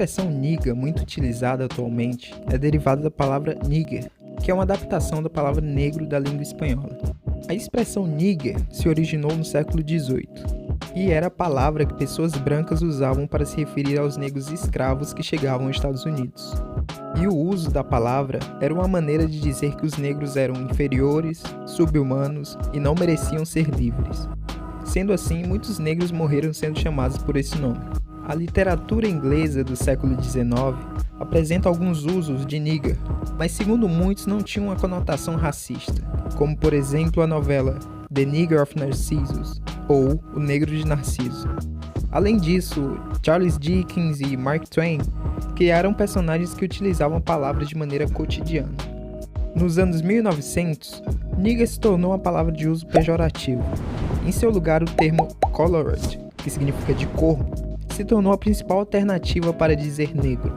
expressão nigga, muito utilizada atualmente, é derivada da palavra nigger, que é uma adaptação da palavra negro da língua espanhola. A expressão nigger se originou no século XVIII e era a palavra que pessoas brancas usavam para se referir aos negros escravos que chegavam aos Estados Unidos. E o uso da palavra era uma maneira de dizer que os negros eram inferiores, sub-humanos e não mereciam ser livres. Sendo assim, muitos negros morreram sendo chamados por esse nome. A literatura inglesa do século XIX apresenta alguns usos de nigger, mas segundo muitos não tinha uma conotação racista, como por exemplo a novela The Nigger of Narcissus, ou O Negro de Narciso. Além disso, Charles Dickens e Mark Twain criaram personagens que utilizavam a palavra de maneira cotidiana. Nos anos 1900, nigger se tornou uma palavra de uso pejorativo. Em seu lugar, o termo colored, que significa de cor, se tornou a principal alternativa para dizer negro.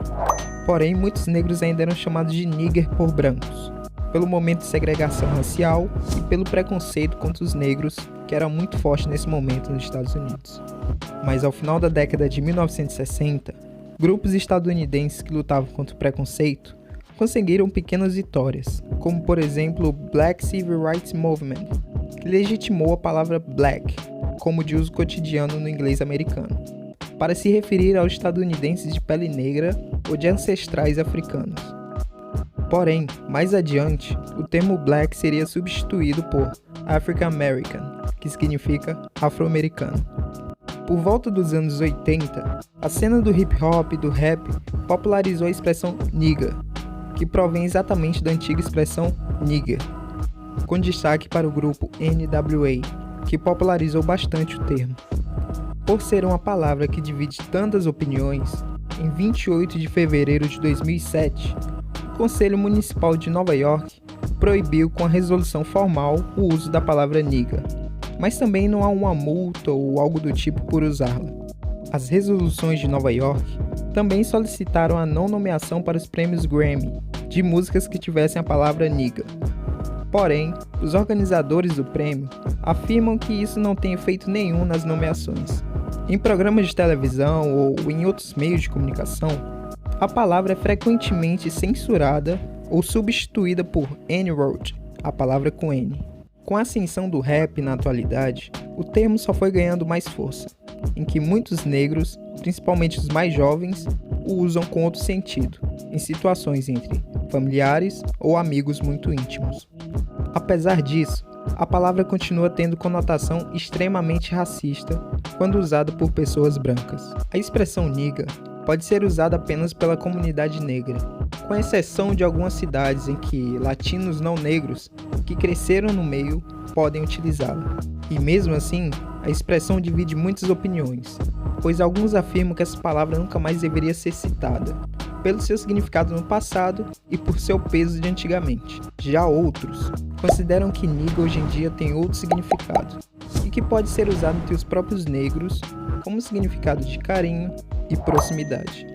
Porém, muitos negros ainda eram chamados de nigger por brancos, pelo momento de segregação racial e pelo preconceito contra os negros, que era muito forte nesse momento nos Estados Unidos. Mas ao final da década de 1960, grupos estadunidenses que lutavam contra o preconceito conseguiram pequenas vitórias, como por exemplo o Black Civil Rights Movement, que legitimou a palavra black como de uso cotidiano no inglês americano, para se referir aos estadunidenses de pele negra ou de ancestrais africanos. Porém, mais adiante, o termo black seria substituído por African American, que significa afro-americano. Por volta dos anos 80, a cena do hip hop e do rap popularizou a expressão nigga, que provém exatamente da antiga expressão nigger, com destaque para o grupo NWA, que popularizou bastante o termo. Por ser uma palavra que divide tantas opiniões, em 28 de fevereiro de 2007, o Conselho Municipal de Nova York proibiu com a resolução formal o uso da palavra nigga, mas também não há uma multa ou algo do tipo por usá-la. As resoluções de Nova York também solicitaram a não nomeação para os prêmios Grammy de músicas que tivessem a palavra nigga. Porém, os organizadores do prêmio afirmam que isso não tem efeito nenhum nas nomeações. Em programas de televisão ou em outros meios de comunicação, a palavra é frequentemente censurada ou substituída por N-word, a palavra com N. Com a ascensão do rap na atualidade, o termo só foi ganhando mais força, em que muitos negros, principalmente os mais jovens, o usam com outro sentido, em situações entre familiares ou amigos muito íntimos. Apesar disso, a palavra continua tendo conotação extremamente racista quando usada por pessoas brancas. A expressão nigga pode ser usada apenas pela comunidade negra, com exceção de algumas cidades em que latinos não negros que cresceram no meio podem utilizá-la. E mesmo assim, a expressão divide muitas opiniões, pois alguns afirmam que essa palavra nunca mais deveria ser citada, pelo seu significado no passado e por seu peso de antigamente. Já outros consideram que nigga hoje em dia tem outro significado, e que pode ser usado entre os próprios negros como significado de carinho e proximidade.